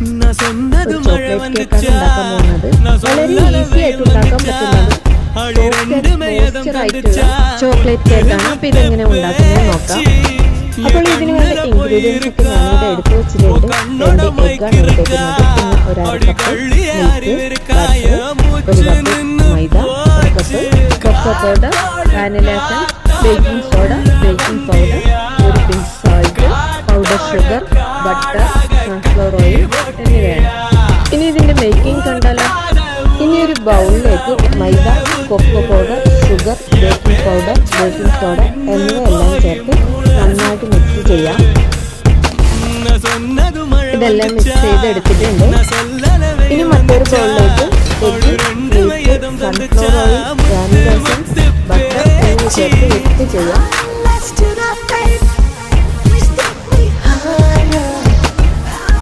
ഒരു ചോക്ലേറ്റ് കേക്കാണ് ഉണ്ടാക്കാൻ പോകുന്നത്. വളരെ ഈസി ആയിട്ട് ഉണ്ടാക്കാൻ പറ്റുന്നത് മോയ്സ്ചർ ആയിട്ടുള്ള ചോക്ലേറ്റ് കേക്കാണ്. അപ്പോൾ ഇതെങ്ങനെ ഉണ്ടാക്കുന്നത് നോക്കാം. അപ്പോൾ ഇതിന് വേണ്ട ഇൻഗ്രീഡിയൻസ് ഒക്കെ ഞാനിവിടെ എടുത്തു വെച്ചിട്ടുണ്ട്. 2 എഗ്ഗാണ് എടുക്കുന്നത്, പിന്നെ 1/2 cup milk, butter, 1 cup maida, 1 cup cocoa powder, vanilla essence, baking soda, baking powder, 1 pinch salt, powder sugar, butter, sunflower oil എന്നിവയാണ്. ഇനി ഇതിൻ്റെ മേക്കിംഗ് കണ്ടാലോ. ഇനി ഒരു ബൗളിലേക്ക് maida, cocoa powder, sugar, baking powder, baking soda എന്നിവയെല്ലാം ചേർത്ത് നന്നായിട്ട് മിക്സ് ചെയ്യാം. ഇതെല്ലാം മിക്സ് ചെയ്തെടുത്തിട്ടുണ്ട്. ഇനി മറ്റൊരു ബൗളിലേക്ക് egg, milk, sunflower oil, vanilla essence, butter എന്നിവ ചേർത്ത് മിക്സ് ചെയ്യാം.